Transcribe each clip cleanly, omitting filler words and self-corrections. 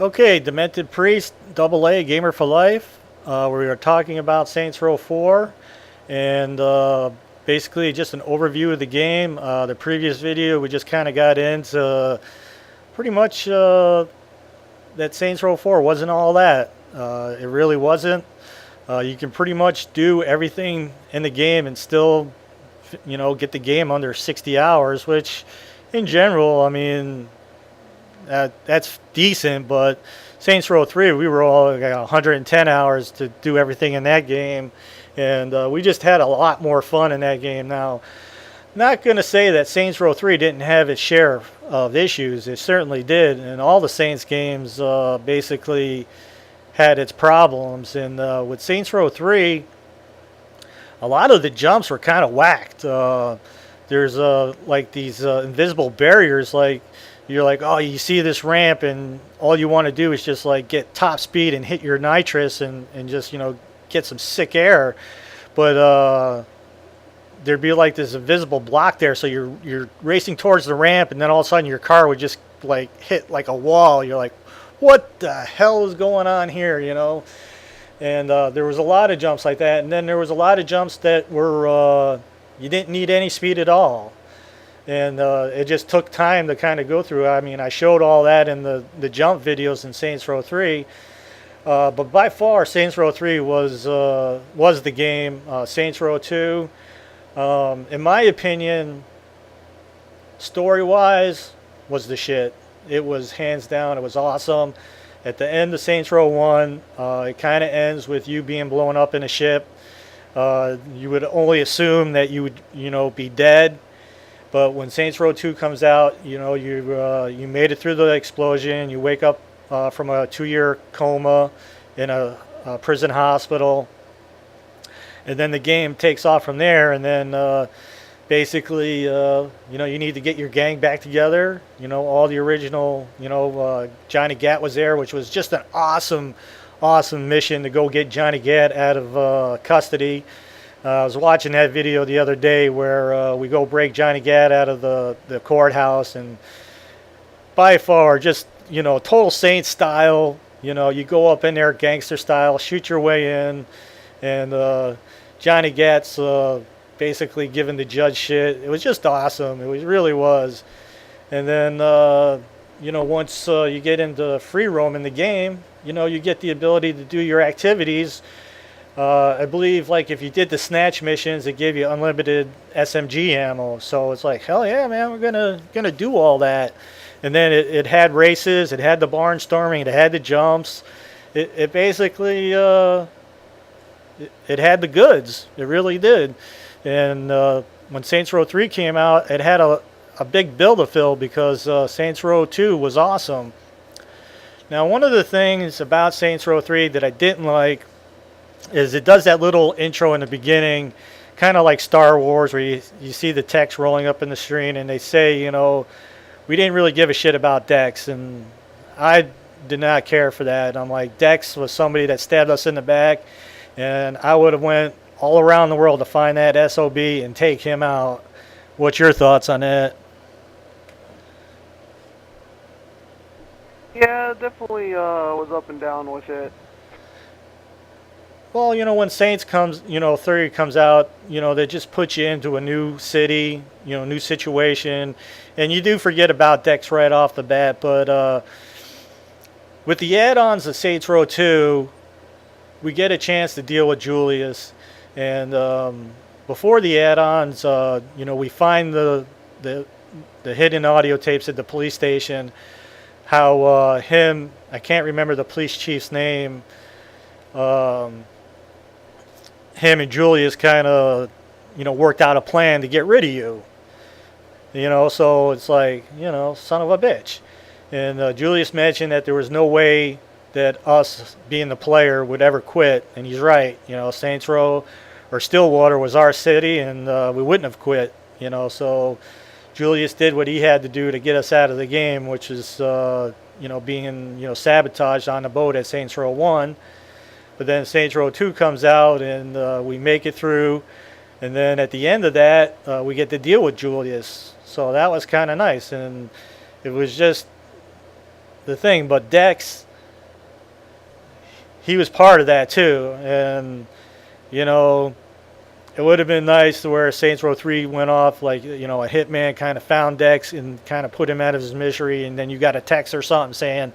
Okay, Demented Priest, Double A, Gamer for Life. We are talking about Saints Row 4 and basically just an overview of the game. The previous video, we just kind of got into pretty much that Saints Row 4 wasn't all that. It really wasn't. You can pretty much do everything in the game and still, get the game under 60 hours, which in general, I mean, that's decent, but Saints Row 3, we were all got 110 hours to do everything in that game, and we just had a lot more fun in that game. Now, not going to say that Saints Row 3 didn't have its share of issues. It certainly did, and all the Saints games basically had its problems. And with Saints Row 3, a lot of the jumps were kind of whacked. There's like these invisible barriers, like you're like, oh, you see this ramp, and all you want to do is just like get top speed and hit your nitrous and just get some sick air, but there'd be like this invisible block there, so you're racing towards the ramp, and then all of a sudden your car would just like hit like a wall. You're like, what the hell is going on here, And there was a lot of jumps like that, and then there was a lot of jumps that were you didn't need any speed at all, and it just took time to kind of go through. I mean, I showed all that in the jump videos in Saints Row 3, but by far Saints Row 3 was the game. Saints Row 2, in my opinion, story-wise, was the shit. It was hands down. It was awesome. At the end of Saints Row 1, it kind of ends with you being blown up in a ship. You would only assume that you would, be dead. But when Saints Row 2 comes out, you made it through the explosion. You wake up from a 2-year coma in a prison hospital, and then the game takes off from there. And then basically, you need to get your gang back together. All the original, Johnny Gat was there, which was just an awesome, awesome mission to go get Johnny Gat out of custody. I was watching that video the other day where we go break Johnny Gat out of the courthouse, and by far, just, total Saint style. You go up in there gangster style, shoot your way in, and Johnny Gat's basically giving the judge shit. It was just awesome. Really was. And then, once you get into free roam in the game, you get the ability to do your activities. I believe, like, if you did the snatch missions, it gave you unlimited SMG ammo. So it's like, hell yeah, man, we're gonna do all that. And then it had races, it had the barnstorming, it had the jumps. It basically it had the goods. It really did. And when Saints Row 3 came out, it had a big bill to fill because Saints Row 2 was awesome. Now, one of the things about Saints Row 3 that I didn't like is it does that little intro in the beginning, kind of like Star Wars, where you see the text rolling up in the screen, and they say, we didn't really give a shit about Dex. And I did not care for that. I'm like, Dex was somebody that stabbed us in the back, and I would have went all around the world to find that SOB and take him out. What's your thoughts on that? Yeah, definitely was up and down with it. Well, when Saints comes, 30 comes out, they just put you into a new city, new situation, and you do forget about Dex right off the bat. But with the add-ons of Saints Row 2, we get a chance to deal with Julius. And before the add-ons, we find the hidden audio tapes at the police station. How I can't remember the police chief's name. Him and Julius kind of, worked out a plan to get rid of you. So it's like, son of a bitch. And Julius mentioned that there was no way that us, being the player, would ever quit. And he's right. Saints Row or Stillwater was our city, and we wouldn't have quit. So Julius did what he had to do to get us out of the game, which is, being, sabotaged on the boat at Saints Row 1. But then Saints Row 2 comes out, and we make it through. And then at the end of that, we get to deal with Julius. So that was kind of nice. And it was just, the thing. But Dex, he was part of that too, and you know, it would have been nice to where Saints Row 3 went off, like, you know, a hitman kind of found Dex and kind of put him out of his misery, and then you got a text or something saying,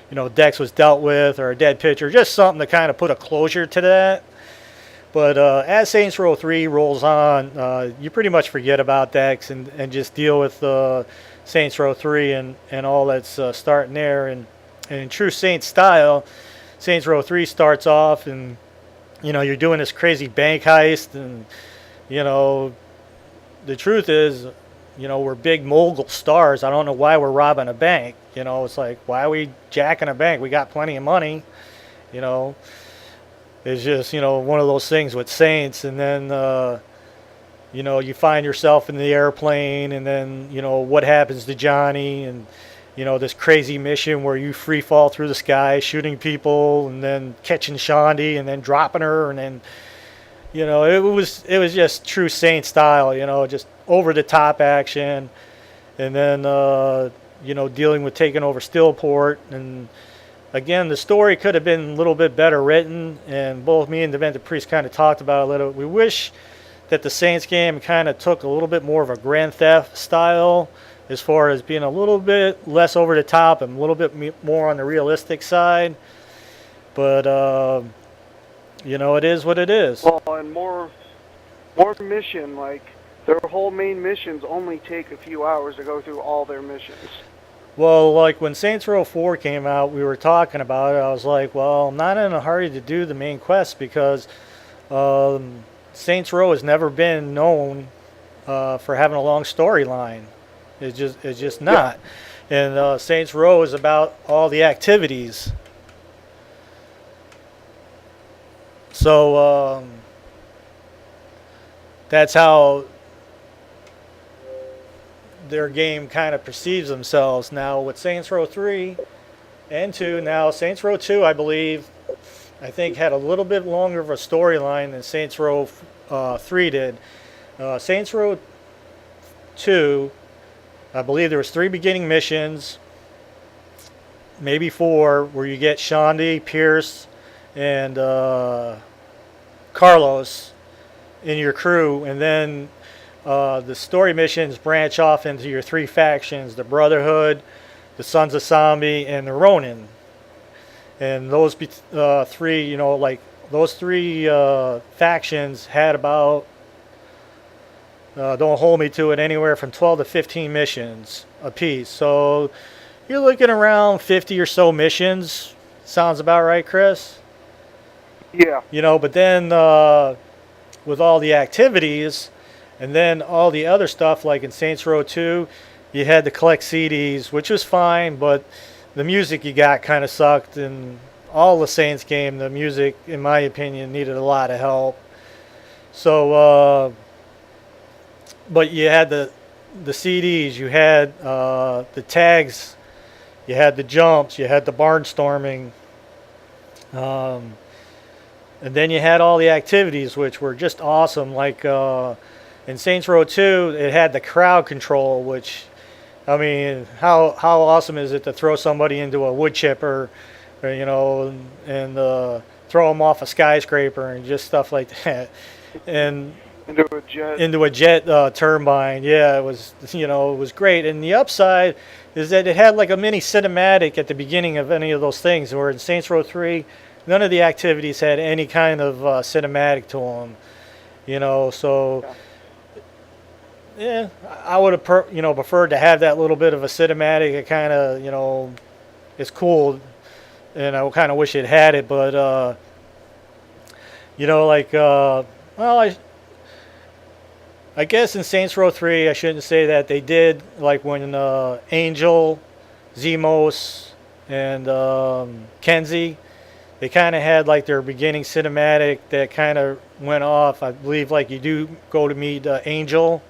you know, Dex was dealt with, or a dead pitcher, just something to kind of put a closure to that. But as Saints Row 3 rolls on, you pretty much forget about Dex and just deal with Saints Row 3 and all that's starting there. And in true Saints style, Saints Row 3 starts off and, you know, you're doing this crazy bank heist, and, you know, the truth is, you know, we're big mogul stars. I don't know why we're robbing a bank. You know, it's like, why are we jacking a bank? We got plenty of money, you know. It's just, you know, one of those things with Saints. And then, you know, you find yourself in the airplane, and then, you know, what happens to Johnny, and, you know, this crazy mission where you free fall through the sky, shooting people, and then catching Shondi, and then dropping her, and then, you know, it was just true Saint style, you know, just over the top action, and then, you know, dealing with taking over Stillport, and again, the story could have been a little bit better written, and both me and Demented Priest kind of talked about it a little. We wish that the Saints game kind of took a little bit more of a Grand Theft style, as far as being a little bit less over the top and a little bit more on the realistic side. But, you know, it is what it is. Well, and more mission, like, their whole main missions only take a few hours to go through all their missions. Well, like when Saints Row 4 came out, we were talking about it. I was like, well, I'm not in a hurry to do the main quest because Saints Row has never been known for having a long storyline. It's just not. Yeah. And Saints Row is about all the activities. So that's how their game kind of perceives themselves. Now with Saints Row 3 and 2, now Saints Row 2, I think had a little bit longer of a storyline than Saints Row 3 did. Saints Row 2, I believe there was 3 beginning missions, maybe 4, where you get Shondi, Pierce, and Carlos in your crew, and then the story missions branch off into your 3 factions: the Brotherhood, the Sons of Zombie, and the Ronin. And those 3, you know, like those 3 factions had about, don't hold me to it, anywhere from 12 to 15 missions apiece. So you're looking around 50 or so missions. Sounds about right, Chris? Yeah. You know, but then with all the activities and then all the other stuff, like in Saints Row 2, you had to collect CDs, which was fine, but the music you got kind of sucked. And all the Saints game, the music, in my opinion, needed a lot of help. So, but you had the CDs, you had the tags, you had the jumps, you had the barnstorming, and then you had all the activities, which were just awesome. Like in Saints Row 2, it had the crowd control, which, I mean, how awesome is it to throw somebody into a wood chipper, or, you know, and throw them off a skyscraper and just stuff like that, and into a jet turbine. Yeah, it was, you know, it was great. And the upside is that it had like a mini cinematic at the beginning of any of those things, where in Saints Row 3, none of the activities had any kind of cinematic to them, you know. So yeah, I would have preferred to have that little bit of a cinematic. It kind of, you know, it's cool, and I kind of wish it had it. But you know, like well, I guess in Saints Row 3, I shouldn't say that. They did, like when Angel, Zemos, and Kenzie, they kind of had like their beginning cinematic that kind of went off. I believe like you do go to meet Angel,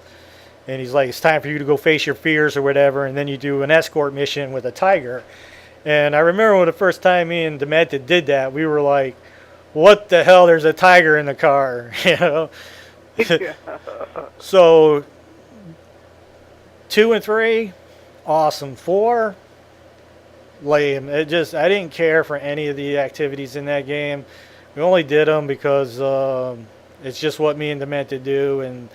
and he's like, it's time for you to go face your fears or whatever, and then you do an escort mission with a tiger. And I remember when the first time me and Demented did that, we were like, what the hell, there's a tiger in the car, you know? So 2 and 3, awesome. 4, lame. I didn't care for any of the activities in that game. We only did them because it's just what me and Demented do, and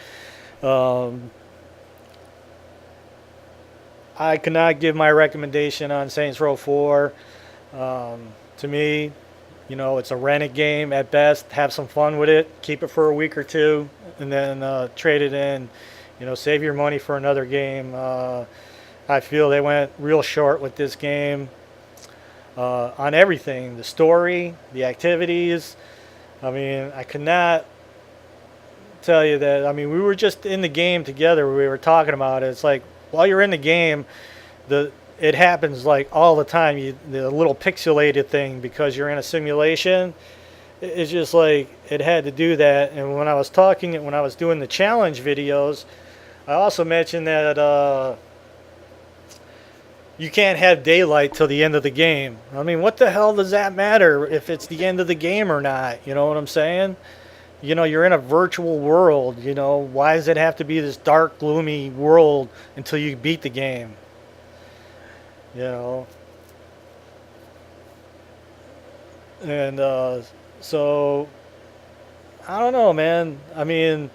I cannot give my recommendation on Saints Row 4. To me, it's a rented game at best. Have some fun with it. Keep it for a week or two, and then trade it in. Save your money for another game. I feel they went real short with this game on everything. The story, the activities. I mean, I could not tell you that. I mean, we were just in the game together. We were talking about it. It's like, while you're in the game, it happens like all the time. The little pixelated thing, because you're in a simulation. It's just like it had to do that. And when I was doing the challenge videos, I also mentioned that you can't have daylight till the end of the game. I mean, what the hell does that matter if it's the end of the game or not? You know what I'm saying? You're in a virtual world. Why does it have to be this dark, gloomy world until you beat the game? And so I don't know, man. I mean,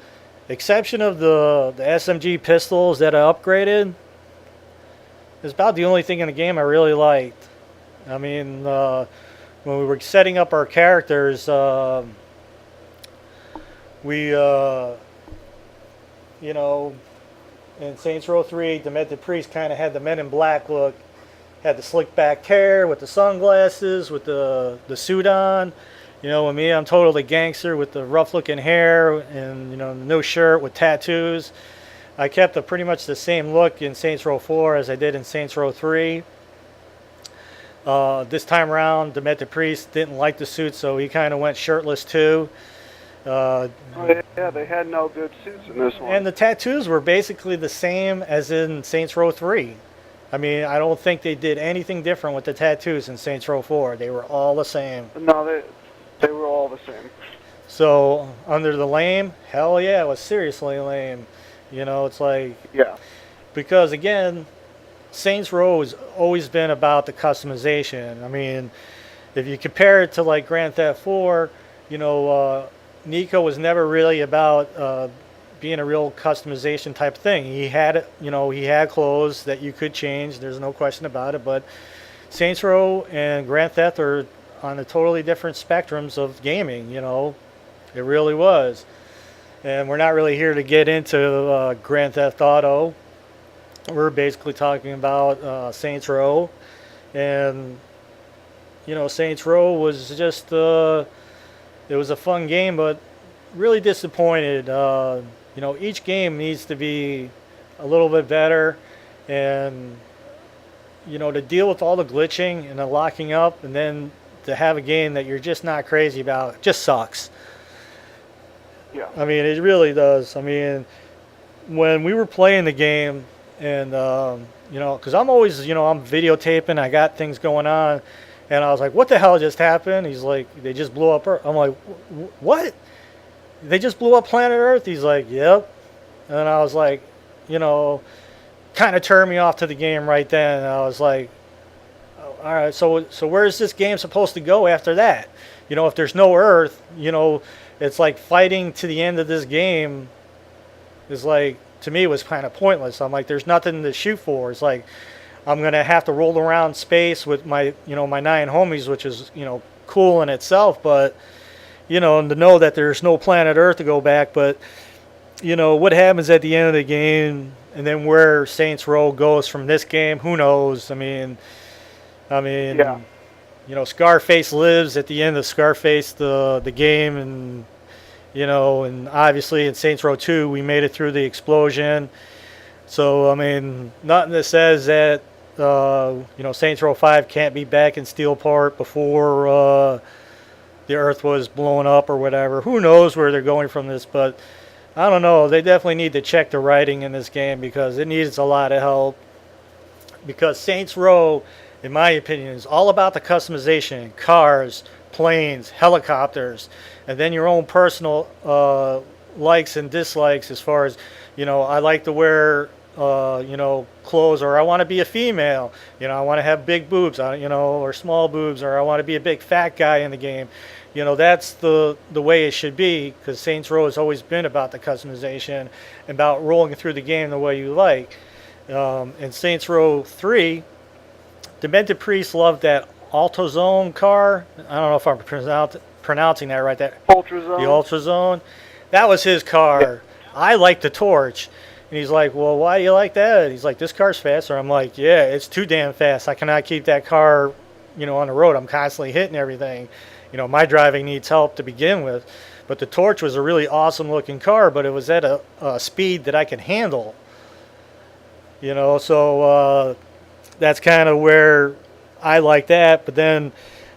exception of the SMG pistols that I upgraded, it's about the only thing in the game I really liked. I mean, when we were setting up our characters, we, in Saints Row 3, Demented Priest kind of had the Men in Black look. Had the slick back hair with the sunglasses, with the suit on. With me, I'm totally gangster with the rough looking hair and, no shirt with tattoos. I kept pretty much the same look in Saints Row 4 as I did in Saints Row 3. This time around, Demented Priest didn't like the suit, so he kind of went shirtless too. Yeah, they had no good suits in this one. And the tattoos were basically the same as in Saints Row 3. I mean, I don't think they did anything different with the tattoos in Saints Row 4. They were all the same. No, they were all the same. So, under the lame, hell yeah, it was seriously lame. It's like... Yeah. Because, again, Saints Row has always been about the customization. I mean, if you compare it to, like, Grand Theft 4, Nico was never really about being a real customization type thing. He had, he had clothes that you could change. There's no question about it. But Saints Row and Grand Theft are on the totally different spectrums of gaming. It really was. And we're not really here to get into Grand Theft Auto. We're basically talking about Saints Row. And, Saints Row was just, it was a fun game, but really disappointed. Each game needs to be a little bit better, and to deal with all the glitching and the locking up, and then to have a game that you're just not crazy about, just sucks. Yeah. I mean, it really does. I mean, when we were playing the game, and because I'm always, I'm videotaping, I got things going on, and I was like, what the hell just happened? He's like, they just blew up Earth. I'm like, what? They just blew up planet Earth? He's like, yep. And I was like, kind of turned me off to the game right then. And I was like, oh, all right, so where's this game supposed to go after that? If there's no Earth, it's like fighting to the end of this game is like, to me, it was kind of pointless. I'm like, there's nothing to shoot for. It's like, I'm going to have to roll around space with my, my 9 homies, which is, cool in itself, but and to know that there's no planet Earth to go back. But what happens at the end of the game, and then where Saints Row goes from this game, who knows? I mean, Yeah. Scarface lives at the end of Scarface, the game, and and obviously in Saints Row 2 we made it through the explosion. So I mean, nothing that says that Saints Row 5 can't be back in Steelport before the Earth was blown up or whatever. Who knows where they're going from this, but I don't know. They definitely need to check the writing in this game, because it needs a lot of help. Because Saints Row, in my opinion, is all about the customization. Cars, planes, helicopters, and then your own personal likes and dislikes as far as, I like to wear clothes, or I want to be a female. I want to have big boobs, or small boobs, or I want to be a big fat guy in the game. That's the way it should be, because Saints Row has always been about the customization, about rolling through the game the way you like. In Saints Row 3, Demented Priest loved that AutoZone car. I don't know if I'm pronouncing that right. The Ultrazone. That was his car. Yeah. I like the Torch. And he's like, well, why do you like that? He's like, this car's faster. I'm like, yeah, it's too damn fast. I cannot keep that car, on the road. I'm constantly hitting everything. My driving needs help to begin with. But the Torch was a really awesome looking car, but it was at a speed that I could handle. So that's kind of where I like that. But then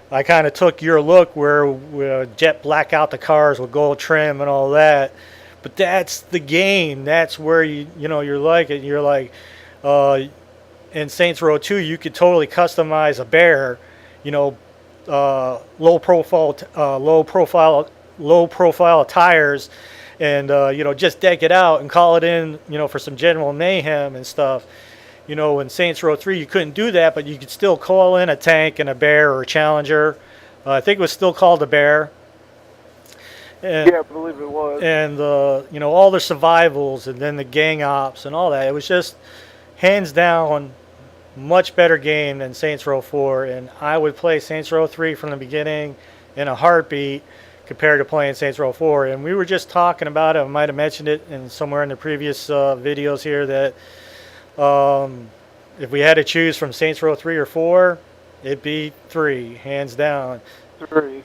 I kind of took your look where we jet black out the cars with gold trim and all that. But that's the game. That's where you're like it. You're like, in Saints Row 2, you could totally customize a bear, low profile tires, and just deck it out and call it in, for some general mayhem and stuff. In Saints Row 3, you couldn't do that, but you could still call in a tank and a bear or a Challenger. I think it was still called a bear. And, yeah, I believe it was. And all the survivals, and then the gang ops and all that. It was just hands down much better game than Saints Row 4. And I would play Saints Row 3 from the beginning in a heartbeat compared to playing Saints Row 4. And we were just talking about it. I might have mentioned it in somewhere in the previous videos here that if we had to choose from Saints Row 3 or 4, it'd be 3, hands down. 3.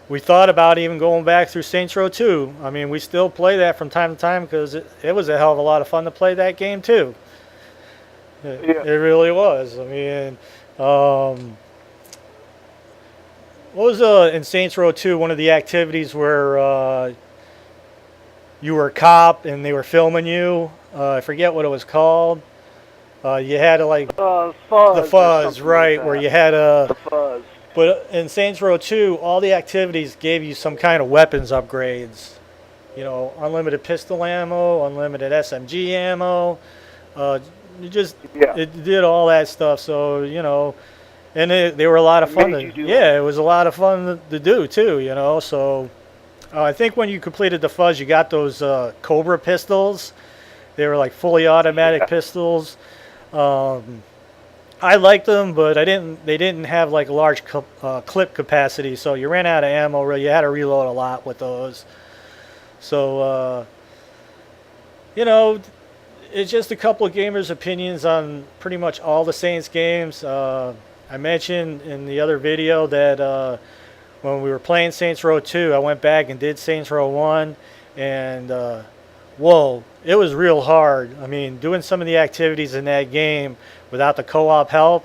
We thought about even going back through Saints Row 2. I mean, we still play that from time to time because it was a hell of a lot of fun to play that game too. It really was. I mean, what was in Saints Row 2 one of the activities where you were a cop and they were filming you? I forget what it was called. You had to Fuzz. The Fuzz, right? Like where you had a. The Fuzz. But in Saints Row 2, all the activities gave you some kind of weapons upgrades. Unlimited pistol ammo, unlimited SMG ammo. It did all that stuff. So, and they were a lot of fun. It was a lot of fun to do too, So I think when you completed the Fuzz, you got those Cobra pistols. They were like fully automatic pistols. I liked them, but they didn't have like a large clip capacity, so you ran out of ammo. You had to reload a lot with those. So, it's just a couple of gamers' opinions on pretty much all the Saints games. I mentioned in the other video that when we were playing Saints Row 2, I went back and did Saints Row 1, and whoa, it was real hard. I mean, doing some of the activities in that game without the co-op help,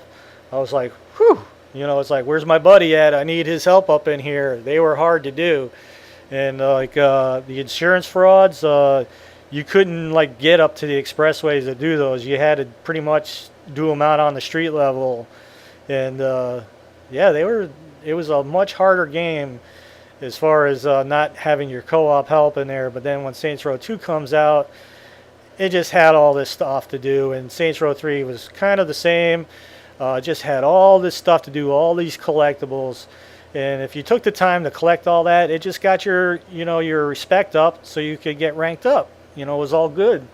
I was like, whew. It's like, where's my buddy at? I need his help up in here. They were hard to do. And the insurance frauds, you couldn't get up to the expressways to do those. You had to pretty much do them out on the street level. And it was a much harder game as far as not having your co-op help in there. But then when Saints Row 2 comes out, it just had all this stuff to do, and Saints Row 3 was kind of the same. Just had all this stuff to do, all these collectibles, and if you took the time to collect all that, it just got your respect up, so you could get ranked up. It was all good.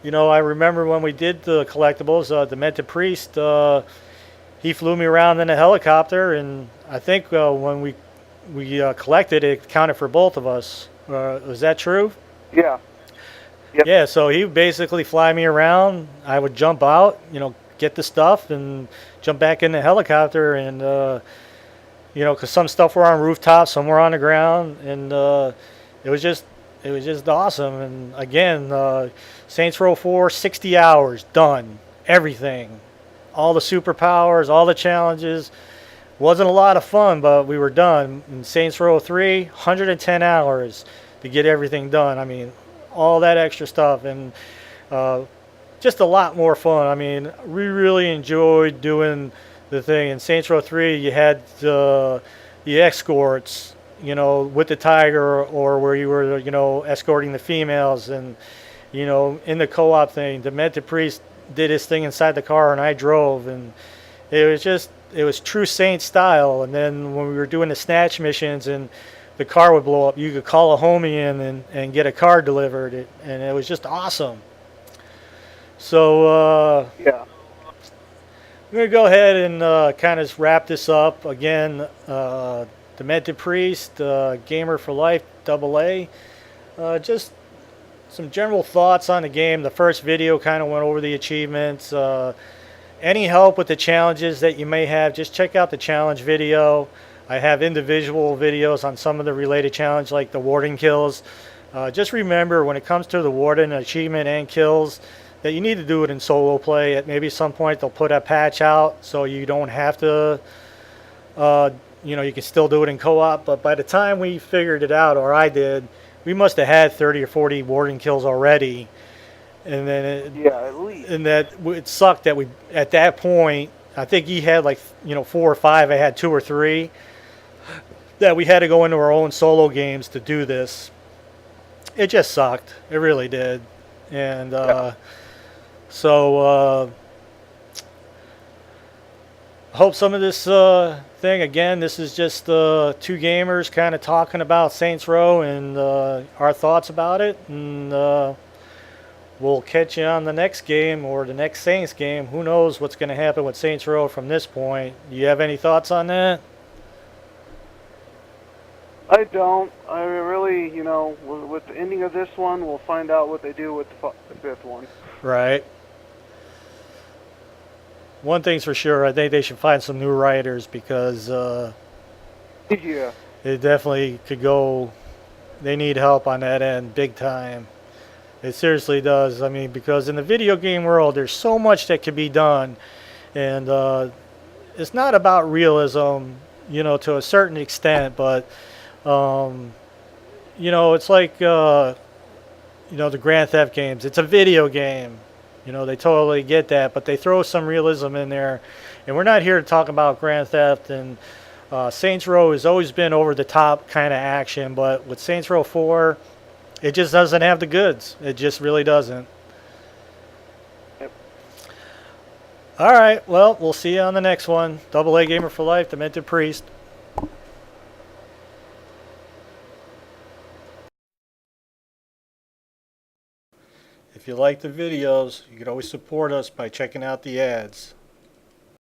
I remember when we did the collectibles, Demented Priest, he flew me around in a helicopter, and I think when we collected it, counted for both of us. Was that true? Yeah. Yep. Yeah, so he would basically fly me around. I would jump out, get the stuff and jump back in the helicopter. And, because some stuff were on rooftops, some were on the ground. And it was just awesome. And again, Saints Row 4, 60 hours, done. Everything. All the superpowers, all the challenges. Wasn't a lot of fun, but we were done. In Saints Row 3, 110 hours to get everything done. I mean, all that extra stuff, and just a lot more fun. I mean, we really enjoyed doing the thing. In Saints Row 3, you had the escorts, you know, with the tiger, or where you were, you know, escorting the females. And, you know, in the co-op thing, Demented Priest did his thing inside the car and I drove, and it was true Saint style. And then when we were doing the snatch missions and the car would blow up, you could call a homie in and get a car delivered, and it was just awesome. So Yeah. I'm going to go ahead and kind of wrap this up. Again, Demented Priest, Gamer for Life, AA. Just some general thoughts on the game. The first video kind of went over the achievements. Any help with the challenges that you may have, just check out the challenge video. I have individual videos on some of the related challenge, like the warden kills. Just remember, when it comes to the warden achievement and kills, that you need to do it in solo play. At maybe some point they'll put a patch out so you don't have to, you know, you can still do it in co-op. But by the time we figured it out, or I did, we must have had 30 or 40 warden kills already. And then Yeah, at least. and that it sucked that we, at that point, I think he had like, you know, 4 or 5, I had 2 or 3, that we had to go into our own solo games to do this. It just sucked. It really did. And so I hope some of this thing, again, this is just two gamers kind of talking about Saints Row and our thoughts about it. And we'll catch you on the next game, or the next Saints game. Who knows what's going to happen with Saints Row from this point. Do you have any thoughts on that? I don't. I really, you know, with the ending of this one, we'll find out what they do with the fifth one. Right. One thing's for sure, I think they should find some new writers, because Yeah. it definitely could go. They need help on that end, big time. It seriously does. I mean, because in the video game world, there's so much that can be done, and it's not about realism, you know, to a certain extent, but you know, it's like you know, the Grand Theft games. It's a video game. You know, they totally get that, but they throw some realism in there. And we're not here to talk about Grand Theft. And Saints Row has always been over the top kind of action, but with Saints Row 4, it just doesn't have the goods. It just really doesn't. Yep. All right, well, we'll see you on the next one. AA Gamer for Life, Demented Priest. If you like the videos, you can always support us by checking out the ads.